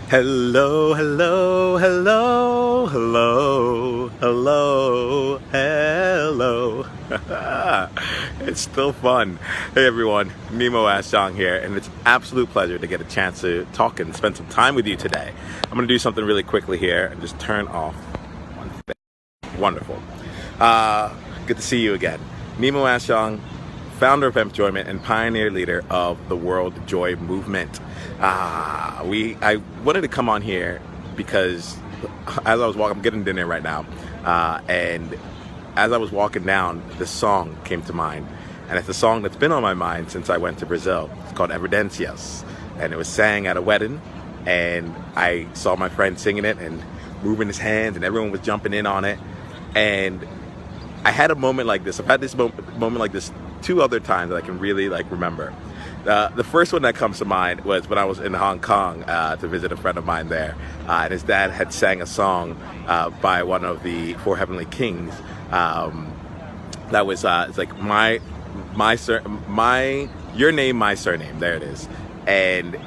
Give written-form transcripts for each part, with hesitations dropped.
Hello, hello, hello, hello, hello, hello. It's still fun. Hey everyone, Nemo Ashong here, and it's an absolute pleasure to get a chance to talk and spend some time with you today. I'm going to do something really quickly here and just turn off one thing. Wonderful. Good to see you again. Nemo Ashong, founder of Enjoyment and pioneer leader of the World Joy Movement. I wanted to come on here because as I was walking, I'm getting dinner right now, and as I was walking down, this song came to mind, and it's a song that's been on my mind since I went to Brazil. It's called Evidências, and it was sang at a wedding, and I saw my friend singing it and moving his hands, and everyone was jumping in on it, and I had a moment like this. I've had this moment like this two other times that I can really remember. The first one that comes to mind was when I was in Hong Kong to visit a friend of mine there, and his dad had sang a song by one of the Four Heavenly Kings. That was it's like your name, my surname. There it is. And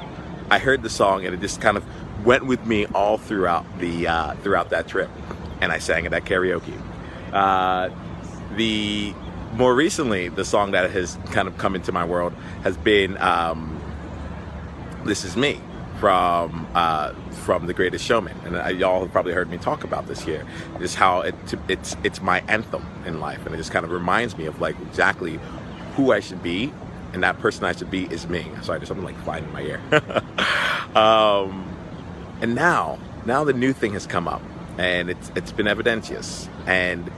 I heard the song, and it just kind of went with me all throughout throughout that trip, and I sang it at karaoke. More recently, the song that has kind of come into my world has been "This Is Me" from The Greatest Showman, and y'all have probably heard me talk about this here. Just how it's my anthem in life, and it just kind of reminds me of exactly who I should be, and that person I should be is me. Sorry, there's something flying in my ear. And now the new thing has come up, and it's been Evidências, and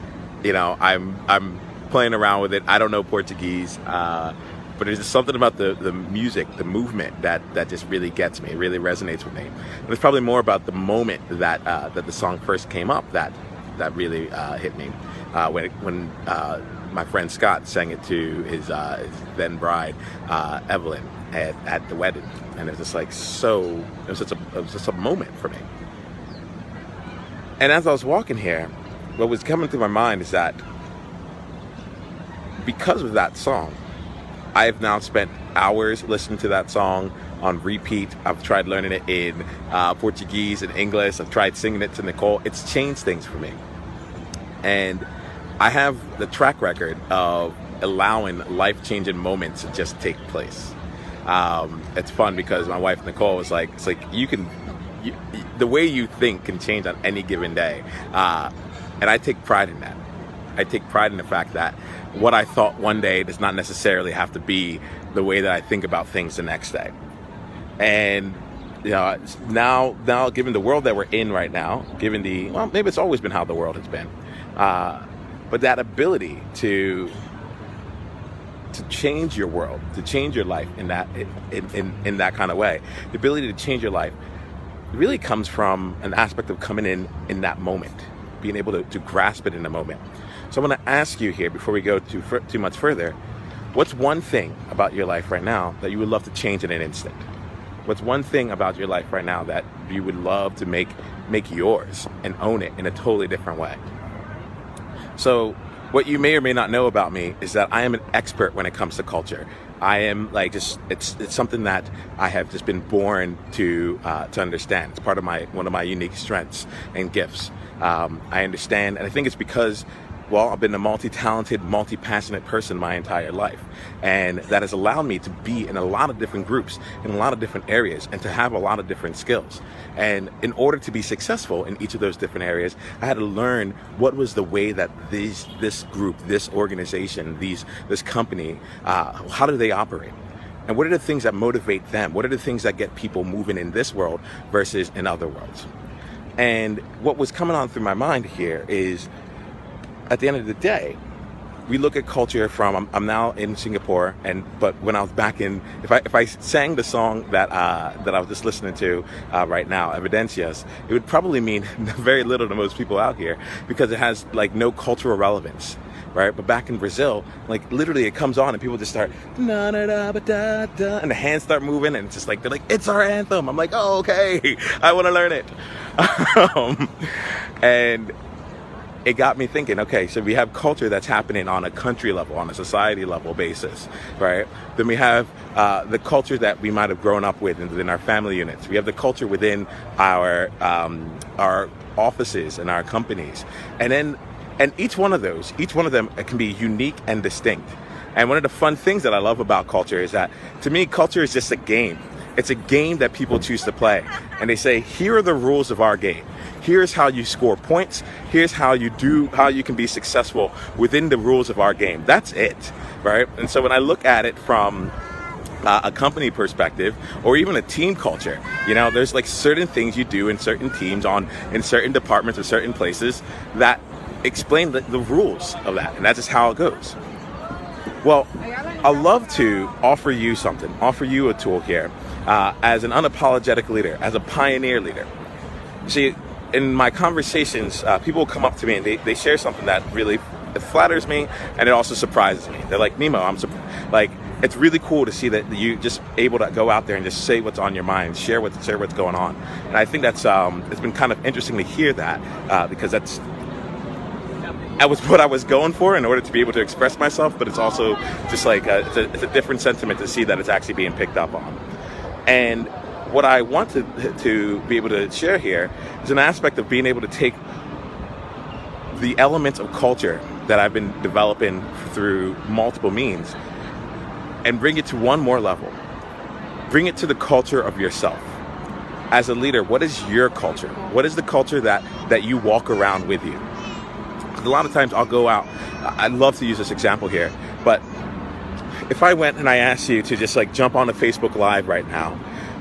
I'm playing around with it. I don't know Portuguese, but there's just something about the music, the movement that just really gets me. It really resonates with me. And it's probably more about the moment that the song first came up that really hit me. When my friend Scott sang it to his then bride Evelyn at the wedding, and it was just it was just a moment for me. And as I was walking here, what was coming through my mind is that because of that song, I have now spent hours listening to that song on repeat. I've tried learning it in Portuguese and English. I've tried singing it to Nicole. It's changed things for me. And I have the track record of allowing life-changing moments to just take place. It's fun because my wife Nicole was like, it's like the way you think can change on any given day. And I take pride in that. I take pride in the fact that what I thought one day does not necessarily have to be the way that I think about things the next day. And now given the world that we're in right now, maybe it's always been how the world has been, but that ability to change your world, to change your life in that kind of way, the ability to change your life really comes from an aspect of coming in that moment, being able to grasp it in the moment. So I'm going to ask you here, before we go too much further, what's one thing about your life right now that you would love to change in an instant? What's one thing about your life right now that you would love to make yours and own it in a totally different way? So what you may or may not know about me is that I am an expert when it comes to culture. I am it's something that I have just been born to understand. It's part of one of my unique strengths and gifts. I understand, and I think it's because, I've been a multi-talented, multi-passionate person my entire life, and that has allowed me to be in a lot of different groups, in a lot of different areas, and to have a lot of different skills. And in order to be successful in each of those different areas, I had to learn what was the way that this group, this organization, this company, how do they operate? And what are the things that motivate them? What are the things that get people moving in this world versus in other worlds? And what was coming on through my mind here is, at the end of the day, we look at culture from, I'm now in Singapore, but when I was back in, if I sang the song that I was just listening to right now, Evidências, it would probably mean very little to most people out here because it has no cultural relevance, right? But back in Brazil, literally it comes on and people just start na na da ba da da, and the hands start moving, and it's just they're like, it's our anthem. I'm like, oh, okay, I want to learn it. And it got me thinking, okay, so we have culture that's happening on a country level, on a society level basis, right? Then we have the culture that we might have grown up with within our family units. We have the culture within our offices and our companies. And each one of them can be unique and distinct. And one of the fun things that I love about culture is that, to me, culture is just a game. It's a game that people choose to play. And they say, here are the rules of our game. Here's how you score points. Here's how you can be successful within the rules of our game. That's it, right? And so when I look at it from a company perspective, or even a team culture, there's like certain things you do in certain teams, in certain departments or certain places that explain the rules of that. And that's just how it goes. Well, I love to offer you a tool here as an unapologetic leader, as a pioneer leader. See, in my conversations, people come up to me and they share something that really flatters me, and it also surprises me. They're like, Nemo, it's really cool to see that you just able to go out there and just say what's on your mind, share what's going on. And I think that's it's been kind of interesting to hear that because that was what I was going for in order to be able to express myself, but it's also just like it's a different sentiment to see that it's actually being picked up on. And what I want to be able to share here is an aspect of being able to take the elements of culture that I've been developing through multiple means and bring it to one more level. Bring it to the culture of yourself. As a leader, what is your culture? What is the culture that you walk around with you? A lot of times I'll go out, I love to use this example here, but if I went and I asked you to just like jump on a Facebook Live right now,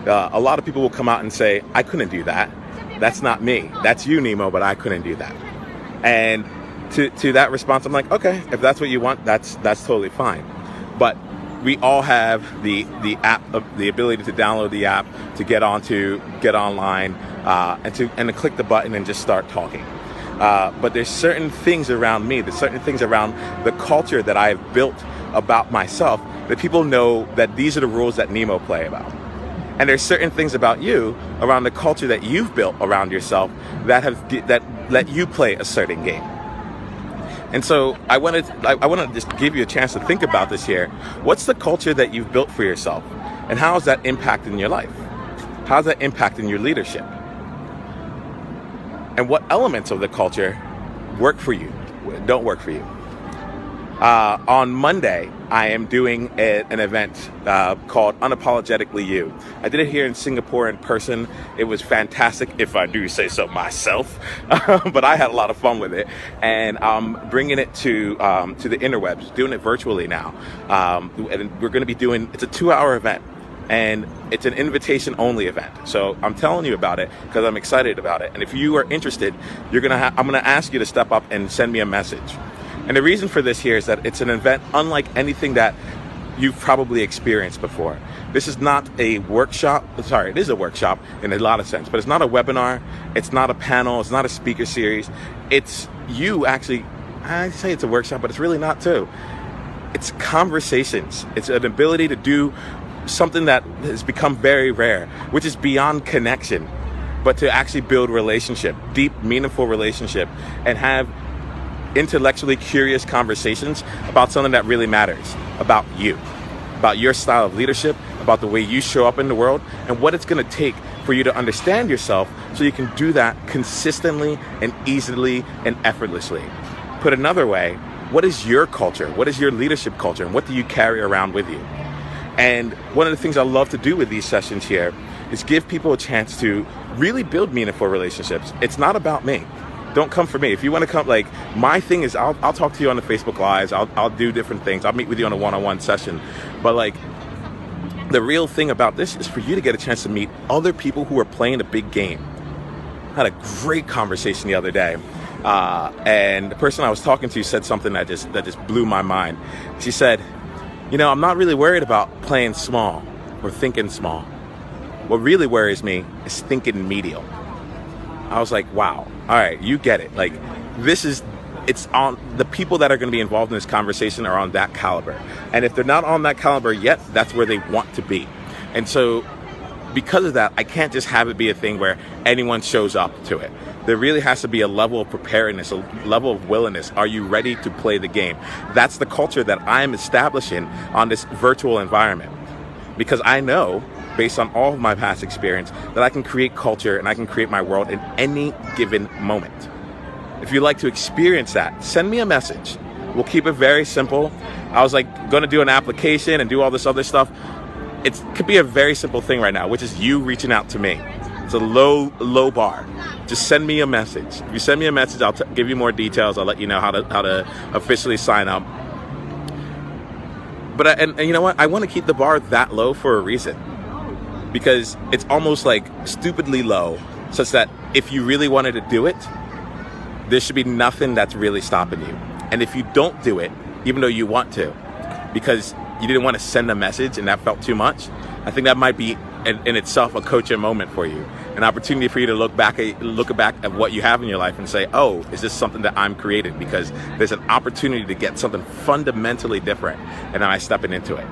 a lot of people will come out and say, I couldn't do that. That's not me. That's you, Nemo, but I couldn't do that. And to that response, I'm like, okay, if that's what you want, that's totally fine. But we all have the app, the ability to download the app, to get online, and to click the button and just start talking. But there's certain things around me, there's certain things around the culture that I've built about myself that people know that these are the rules that Nemo play about. And there's certain things about you around the culture that you've built around yourself that let you play a certain game. And so I want to just give you a chance to think about this here. What's the culture that you've built for yourself? And how is that impacting your life? How's that impacting your leadership? And what elements of the culture work for you, don't work for you? On Monday, I am doing an event called Unapologetically You. I did it here in Singapore in person. It was fantastic, if I do say so myself. But I had a lot of fun with it. And I'm bringing it to the interwebs, doing it virtually now. And we're going to be it's a 2-hour event. And it's an invitation-only event. So I'm telling you about it because I'm excited about it. And if you are interested, I'm going to ask you to step up and send me a message. And the reason for this here is that it's an event unlike anything that you've probably experienced before. This is not a workshop. Sorry, it is a workshop in a lot of sense, but it's not a webinar. It's not a panel. It's not a speaker series. It's you actually, I say it's a workshop, but it's really not too. It's conversations. It's an ability to do something that has become very rare, which is beyond connection, but to actually build relationship, deep, meaningful relationship, and have intellectually curious conversations about something that really matters, about you, about your style of leadership, about the way you show up in the world, and what it's going to take for you to understand yourself so you can do that consistently and easily and effortlessly. Put another way, what is your culture? What is your leadership culture? And what do you carry around with you? And one of the things I love to do with these sessions here is give people a chance to really build meaningful relationships. It's not about me. Don't come for me. If you want to come, my thing is I'll talk to you on the Facebook Lives. I'll do different things. I'll meet with you on a one-on-one session. But the real thing about this is for you to get a chance to meet other people who are playing a big game. I had a great conversation the other day. And the person I was talking to said something that just blew my mind. She said, I'm not really worried about playing small or thinking small. What really worries me is thinking medial. I was like, wow, all right, you get it. It's on the people that are going to be involved in this conversation are on that caliber. And if they're not on that caliber yet, that's where they want to be. And so because of that, I can't just have it be a thing where anyone shows up to it. There really has to be a level of preparedness, a level of willingness. Are you ready to play the game? That's the culture that I'm establishing on this virtual environment. Because I know, based on all of my past experience, that I can create culture and I can create my world in any given moment. If you'd like to experience that, send me a message. We'll keep it very simple. I was like going to do an application and do all this other stuff. It could be a very simple thing right now, which is you reaching out to me. It's a low bar. Just send me a message. If you send me a message, I'll give you more details. I'll let you know how to officially sign up. But and you know what? I want to keep the bar that low for a reason, because it's almost like stupidly low, such that if you really wanted to do it, there should be nothing that's really stopping you. And if you don't do it, even though you want to, because you didn't want to send a message and that felt too much, I think that might be in itself a coaching moment for you, an opportunity for you to look back at what you have in your life and say, oh, is this something that I'm creating? Because there's an opportunity to get something fundamentally different, and I'm stepping into it.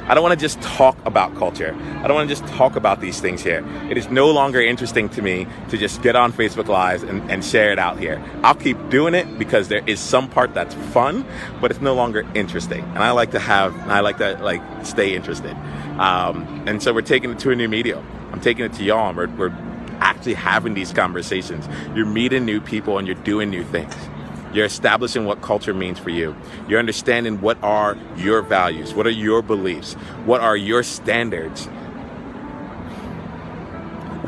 I don't want to just talk about culture. I don't want to just talk about these things here. It is no longer interesting to me to just get on Facebook Lives and share it out here. I'll keep doing it because there is some part that's fun, but it's no longer interesting. And I like to stay interested. And so we're taking it to a new medium. I'm taking it to y'all, and we're actually having these conversations. You're meeting new people and you're doing new things. You're establishing what culture means for you. You're understanding what are your values, what are your beliefs, what are your standards,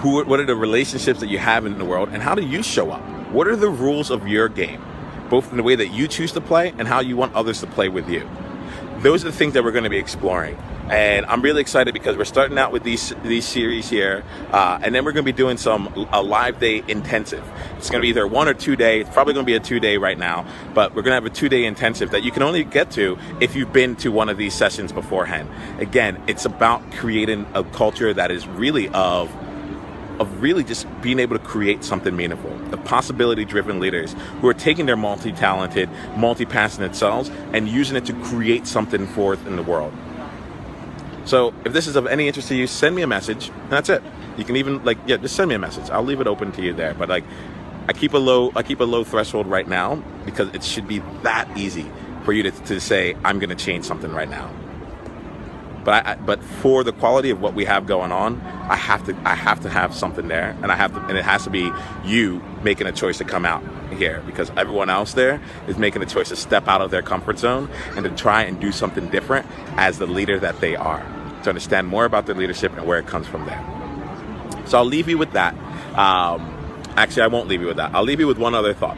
what are the relationships that you have in the world, and how do you show up? What are the rules of your game, both in the way that you choose to play and how you want others to play with you? Those are the things that we're going to be exploring. And I'm really excited because we're starting out with these series here, and then we're going to be doing a live day intensive. It's going to be either 1 or 2 day. It's probably going to be a 2-day right now, but we're going to have a 2-day intensive that you can only get to if you've been to one of these sessions beforehand. Again, it's about creating a culture that is really of really just being able to create something meaningful, of possibility-driven leaders who are taking their multi-talented, multi-passionate selves and using it to create something forth in the world. So if this is of any interest to you, send me a message, and that's it. You can even just send me a message. I'll leave it open to you there. But I keep a low threshold right now because it should be that easy for you to say, I'm going to change something right now. But for the quality of what we have going on, I have to have something there, and it has to be you making a choice to come out here, because everyone else there is making a choice to step out of their comfort zone and to try and do something different as the leader that they are, to understand more about their leadership and where it comes from there. So I'll leave you with that. Actually, I won't leave you with that. I'll leave you with one other thought.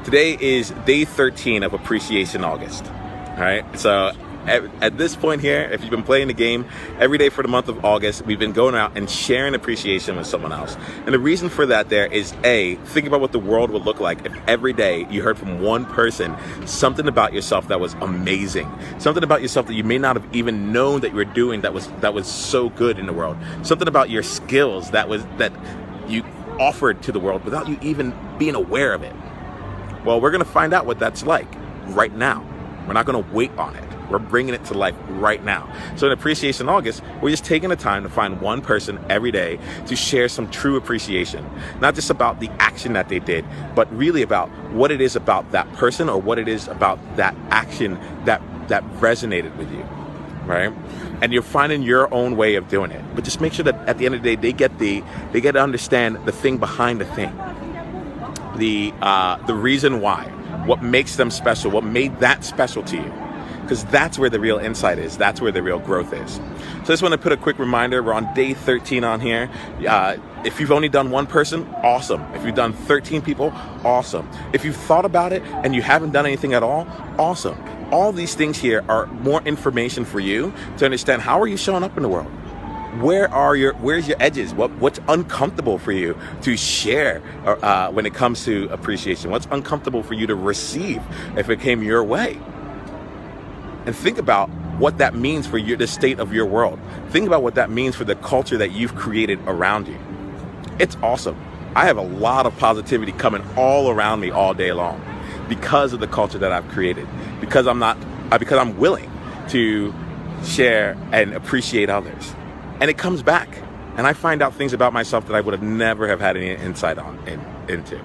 Today is day 13 of Appreciation August. All right, so at this point here, if you've been playing the game every day for the month of August, we've been going out and sharing appreciation with someone else. And the reason for that there is, think about what the world would look like if every day you heard from one person something about yourself that was amazing, something about yourself that you may not have even known that you were doing that was so good in the world, something about your skills that you offered to the world without you even being aware of it. Well, we're going to find out what that's like right now. We're not going to wait on it. We're bringing it to life right now. So in Appreciation August, we're just taking the time to find one person every day to share some true appreciation. Not just about the action that they did, but really about what it is about that person or what it is about that action that resonated with you, right? And you're finding your own way of doing it. But just make sure that at the end of the day, they get to understand the thing behind the thing. The reason why, what makes them special, what made that special to you. Because that's where the real insight is. That's where the real growth is. So I just want to put a quick reminder. We're on day 13 on here. If you've only done one person, awesome. If you've done 13 people, awesome. If you've thought about it and you haven't done anything at all, awesome. All these things here are more information for you to understand how are you showing up in the world. Where's your edges? What's uncomfortable for you to share when it comes to appreciation? What's uncomfortable for you to receive if it came your way? And think about what that means for the state of your world. Think about what that means for the culture that you've created around you. It's awesome. I have a lot of positivity coming all around me all day long because of the culture that I've created. Because I'm willing to share and appreciate others. And it comes back. And I find out things about myself that I would have never have had any insight into.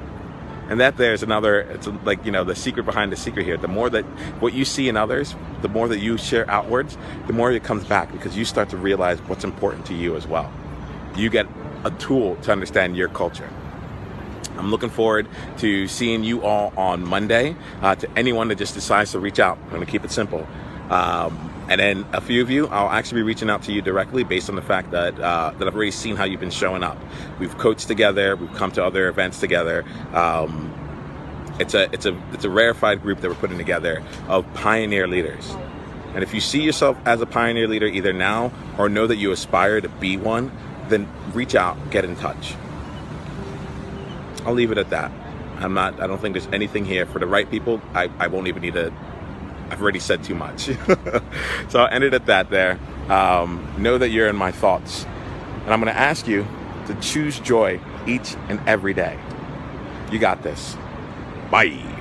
And that there's another, it's like, the secret behind the secret here. The more that what you see in others, the more that you share outwards, the more it comes back, because you start to realize what's important to you as well. You get a tool to understand your culture. I'm looking forward to seeing you all on Monday. To anyone that just decides to reach out, I'm going to keep it simple. And then a few of you, I'll actually be reaching out to you directly based on the fact that that I've already seen how you've been showing up. We've coached together. We've come to other events together. It's a rarefied group that we're putting together of pioneer leaders. And if you see yourself as a pioneer leader either now or know that you aspire to be one, then reach out, get in touch. I'll leave it at that. I don't think there's anything here for the right people. I won't even need to. I've already said too much. So I'll end it at that there. Know that you're in my thoughts. And I'm going to ask you to choose joy each and every day. You got this. Bye.